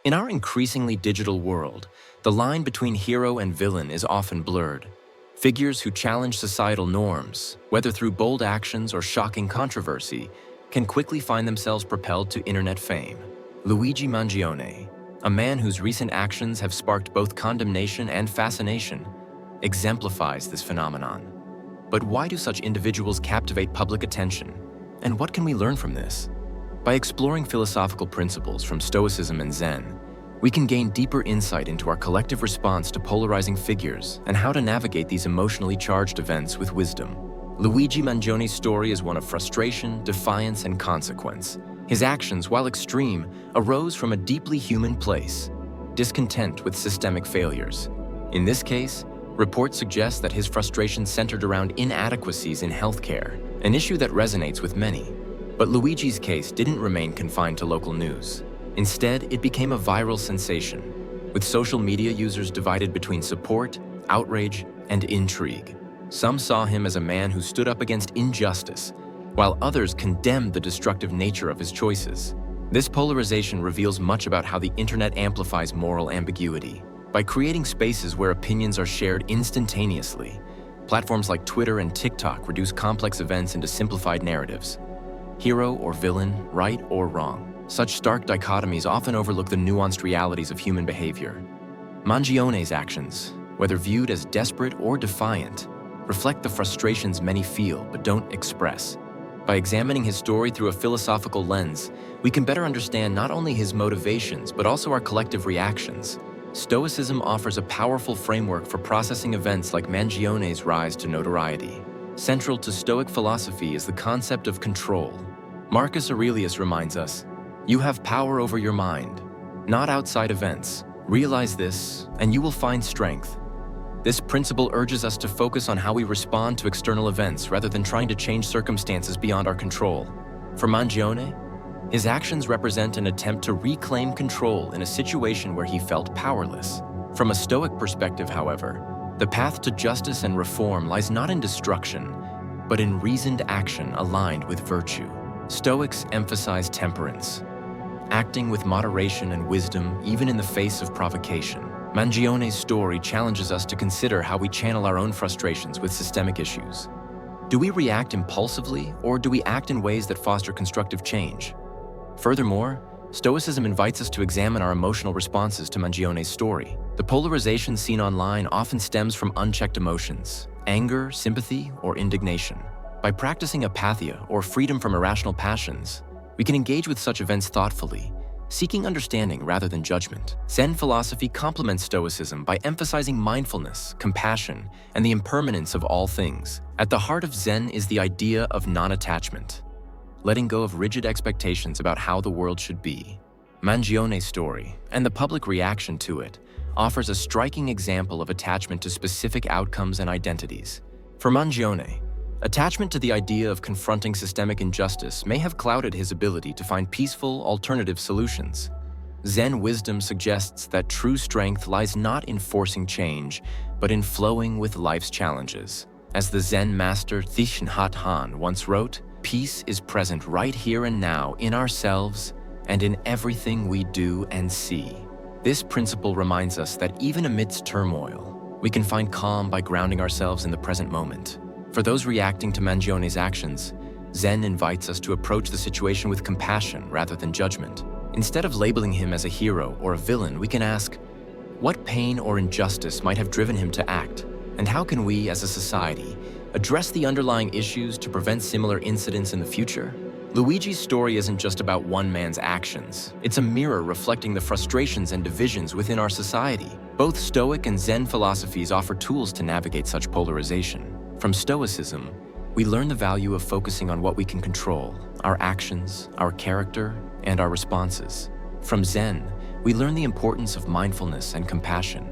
In our increasingly digital world, the line between hero and villain is often blurred. Figures who challenge societal norms, whether through bold actions or shocking controversy, can quickly find themselves propelled to internet fame. Luigi Mangione, a man whose recent actions have sparked both condemnation and fascination, exemplifies this phenomenon. But why do such individuals captivate public attention? And what can we learn from this? By exploring philosophical principles from Stoicism and Zen, we can gain deeper insight into our collective response to polarizing figures and how to navigate these emotionally charged events with wisdom. Luigi Mangione's story is one of frustration, defiance, and consequence. His actions, while extreme, arose from a deeply human place, discontent with systemic failures. In this case, reports suggest that his frustration centered around inadequacies in healthcare, an issue that resonates with many. But Luigi's case didn't remain confined to local news. Instead, it became a viral sensation, with social media users divided between support, outrage, and intrigue. Some saw him as a man who stood up against injustice, while others condemned the destructive nature of his choices. This polarization reveals much about how the internet amplifies moral ambiguity. By creating spaces where opinions are shared instantaneously, platforms like Twitter and TikTok reduce complex events into simplified narratives. Hero or villain, right or wrong. Such stark dichotomies often overlook the nuanced realities of human behavior. Mangione's actions, whether viewed as desperate or defiant, reflect the frustrations many feel but don't express. By examining his story through a philosophical lens, we can better understand not only his motivations but also our collective reactions. Stoicism offers a powerful framework for processing events like Mangione's rise to notoriety. Central to Stoic philosophy is the concept of control. Marcus Aurelius reminds us, "You have power over your mind, not outside events. Realize this, and you will find strength." This principle urges us to focus on how we respond to external events rather than trying to change circumstances beyond our control. For Mangione, his actions represent an attempt to reclaim control in a situation where he felt powerless. From a Stoic perspective, however, the path to justice and reform lies not in destruction, but in reasoned action aligned with virtue. Stoics emphasize temperance, acting with moderation and wisdom even in the face of provocation. Mangione's story challenges us to consider how we channel our own frustrations with systemic issues. Do we react impulsively, or do we act in ways that foster constructive change? Furthermore, Stoicism invites us to examine our emotional responses to Mangione's story. The polarization seen online often stems from unchecked emotions, anger, sympathy, or indignation. By practicing apatheia, or freedom from irrational passions, we can engage with such events thoughtfully, seeking understanding rather than judgment. Zen philosophy complements Stoicism by emphasizing mindfulness, compassion, and the impermanence of all things. At the heart of Zen is the idea of non-attachment, letting go of rigid expectations about how the world should be. Mangione's story, and the public reaction to it, offers a striking example of attachment to specific outcomes and identities. For Mangione, attachment to the idea of confronting systemic injustice may have clouded his ability to find peaceful, alternative solutions. Zen wisdom suggests that true strength lies not in forcing change, but in flowing with life's challenges. As the Zen master Thich Nhat Hanh once wrote, "Peace is present right here and now in ourselves and in everything we do and see." This principle reminds us that even amidst turmoil, we can find calm by grounding ourselves in the present moment. For those reacting to Mangione's actions, Zen invites us to approach the situation with compassion rather than judgment. Instead of labeling him as a hero or a villain, we can ask, what pain or injustice might have driven him to act? And how can we, as a society, address the underlying issues to prevent similar incidents in the future? Luigi's story isn't just about one man's actions. It's a mirror reflecting the frustrations and divisions within our society. Both Stoic and Zen philosophies offer tools to navigate such polarization. From Stoicism, we learn the value of focusing on what we can control, our actions, our character, and our responses. From Zen, we learn the importance of mindfulness and compassion,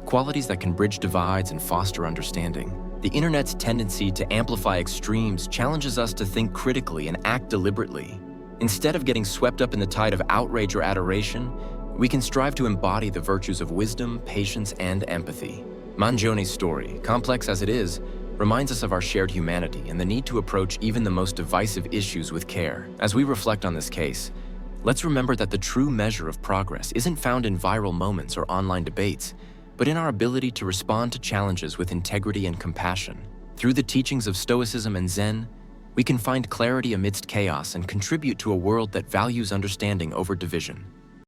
qualities that can bridge divides and foster understanding. The internet's tendency to amplify extremes challenges us to think critically and act deliberately. Instead of getting swept up in the tide of outrage or adoration, we can strive to embody the virtues of wisdom, patience, and empathy. Mangione's story, complex as it is, reminds us of our shared humanity and the need to approach even the most divisive issues with care. As we reflect on this case, Let's remember that the true measure of progress isn't found in viral moments or online debates, but in our ability to respond to challenges with integrity and compassion. Through the teachings of Stoicism and Zen, we can find clarity amidst chaos and contribute to a world that values understanding over division.